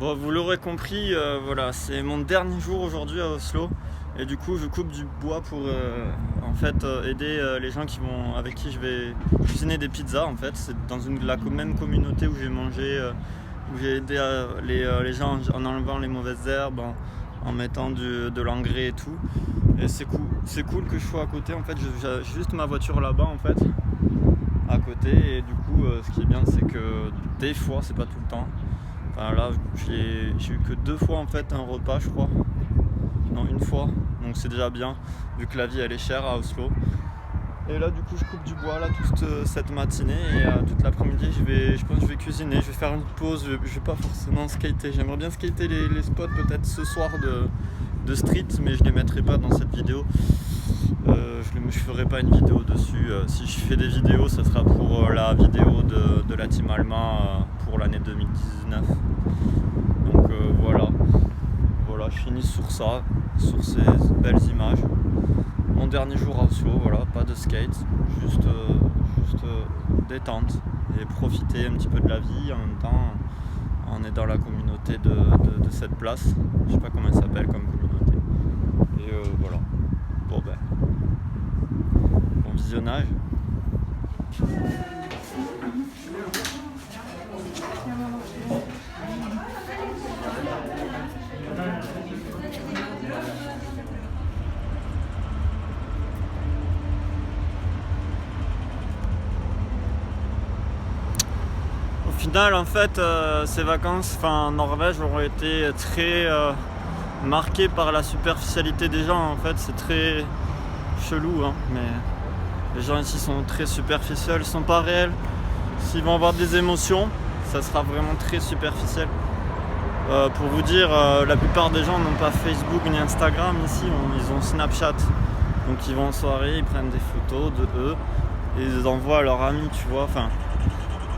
Bon, vous l'aurez compris, voilà, c'est mon dernier jour aujourd'hui à Oslo. Et du coup, je coupe du bois pour aider les gens avec qui je vais cuisiner des pizzas. En fait, c'est dans la même communauté où j'ai mangé, où j'ai aidé les gens en enlevant les mauvaises herbes, en mettant de l'engrais et tout. Et c'est cool que je sois à côté. En fait, j'ai juste ma voiture là-bas, en fait, à côté. Et du coup, ce qui est bien, c'est que des fois, c'est pas tout le temps. Enfin, là, j'ai eu que 2 fois en fait un repas, je crois. Non, une fois. Donc c'est déjà bien, vu que la vie elle est chère à Oslo. Et là, du coup, je coupe du bois là toute cette matinée et toute l'après-midi, je pense que je vais cuisiner. Je vais faire une pause. Je vais pas forcément skater. J'aimerais bien skater les spots peut-être ce soir de street, mais je les mettrai pas dans cette vidéo. Je ferai pas une vidéo dessus. Si je fais des vidéos, ce sera pour la vidéo de la Team Alma pour l'année 2019. Donc voilà, je finis sur ça, sur ces belles images. Mon dernier jour à Oslo, voilà, pas de skate, juste détente et profiter un petit peu de la vie en même temps. On est dans la communauté de cette place. Je sais pas comment elle s'appelle comme communauté. Et voilà. Bon visionnage. Au final, en fait, ces vacances en Norvège auront été très marquées par la superficialité des gens. En fait, c'est très chelou, hein, mais les gens ici sont très superficiels, ils sont pas réels. S'ils vont avoir des émotions, ça sera vraiment très superficiel. Pour vous dire, la plupart des gens n'ont pas Facebook ni Instagram ici, ils ont Snapchat. Donc ils vont en soirée, ils prennent des photos de eux et ils les envoient à leurs amis, tu vois. Enfin,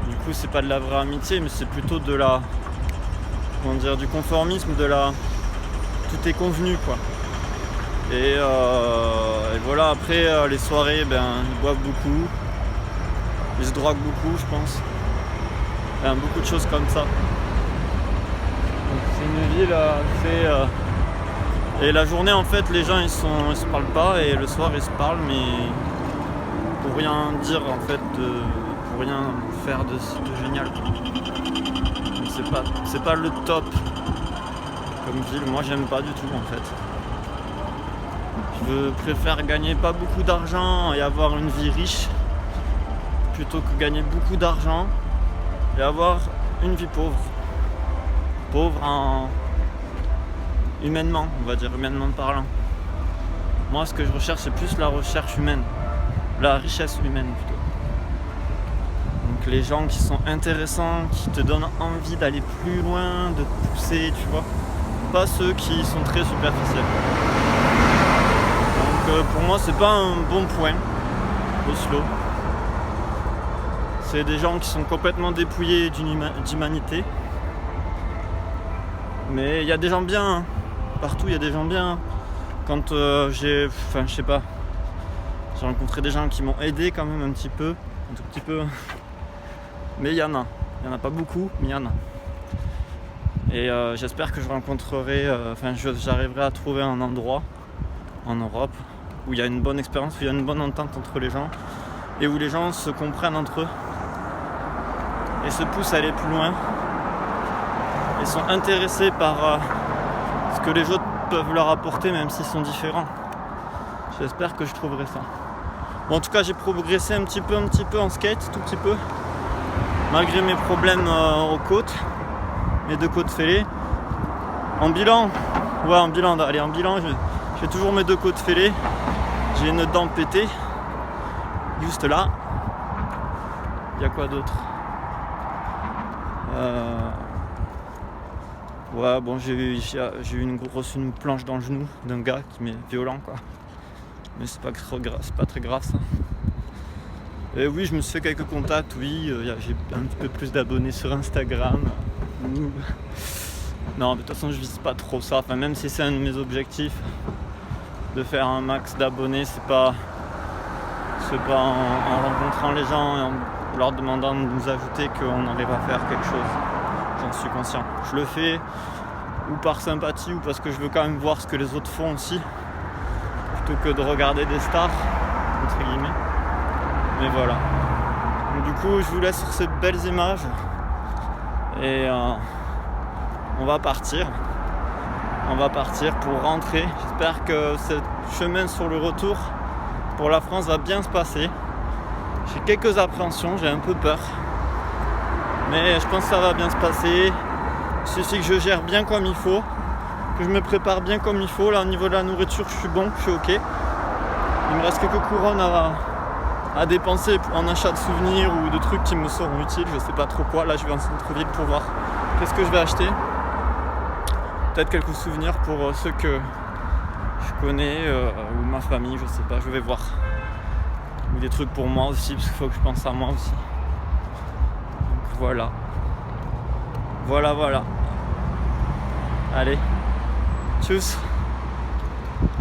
du coup, c'est pas de la vraie amitié, mais c'est plutôt de la, du conformisme, tout est convenu, quoi. Et voilà, après les soirées, ils boivent beaucoup, ils se droguent beaucoup, je pense. Beaucoup de choses comme ça. Donc, c'est une ville et la journée, en fait, les gens ils se parlent pas, et le soir ils se parlent, mais pour rien dire, en fait, pour rien faire de génial. Donc, c'est pas le top comme ville. Moi, j'aime pas du tout, en fait. Je préfère gagner pas beaucoup d'argent et avoir une vie riche plutôt que gagner beaucoup d'argent et avoir une vie pauvre. Pauvre humainement, on va dire, humainement parlant. Moi, ce que je recherche, c'est plus la recherche humaine, la richesse humaine plutôt. Donc les gens qui sont intéressants, qui te donnent envie d'aller plus loin, de te pousser, tu vois. Pas ceux qui sont très superficiels. Pour moi, c'est pas un bon point, Oslo. C'est des gens qui sont complètement dépouillés d'humanité. Mais il y a des gens bien, hein. Partout il y a des gens bien. Quand j'ai rencontré des gens qui m'ont aidé quand même un tout petit peu. Mais il y en a pas beaucoup, mais il y en a. Et j'espère que je rencontrerai, j'arriverai à trouver un endroit en Europe où il y a une bonne expérience, où il y a une bonne entente entre les gens et où les gens se comprennent entre eux et se poussent à aller plus loin et sont intéressés par ce que les autres peuvent leur apporter, même s'ils sont différents. J'espère que je trouverai ça. Bon, en tout cas, j'ai progressé un petit peu en skate, tout petit peu, malgré mes problèmes aux côtes, mes 2 côtes fêlées. En bilan, j'ai toujours mes 2 côtes fêlées. J'ai une dent pétée, juste là. Il y a quoi d'autre ? J'ai eu une planche dans le genou d'un gars qui m'est violent, quoi. Mais c'est pas très grave ça. Et oui, je me suis fait quelques contacts, oui, j'ai un petit peu plus d'abonnés sur Instagram. Non, mais de toute façon, je vise pas trop ça. Enfin, même si c'est un de mes objectifs de faire un max d'abonnés, c'est pas en rencontrant les gens et en leur demandant de nous ajouter qu'on arrive à faire quelque chose. j'en suis conscient. Je le fais ou par sympathie ou parce que je veux quand même voir ce que les autres font aussi, plutôt que de regarder des stars, entre guillemets. Mais voilà. Donc, du coup, je vous laisse sur ces belles images et on va partir. On va partir pour rentrer. J'espère que ce chemin sur le retour pour la France va bien se passer. J'ai quelques appréhensions, j'ai un peu peur. Mais je pense que ça va bien se passer. Il suffit que je gère bien comme il faut, que je me prépare bien comme il faut. Là, au niveau de la nourriture, je suis bon, je suis ok. Il me reste quelques couronnes à dépenser en achat de souvenirs ou de trucs qui me seront utiles. Je sais pas trop quoi. Là, je vais en centre-ville pour voir qu'est-ce que je vais acheter. Peut-être quelques souvenirs pour ceux que je connais ou ma famille, je sais pas, je vais voir. Ou des trucs pour moi aussi, parce qu'il faut que je pense à moi aussi. Donc voilà. Voilà. Allez, tchuss.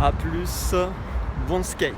À plus. Bon skate.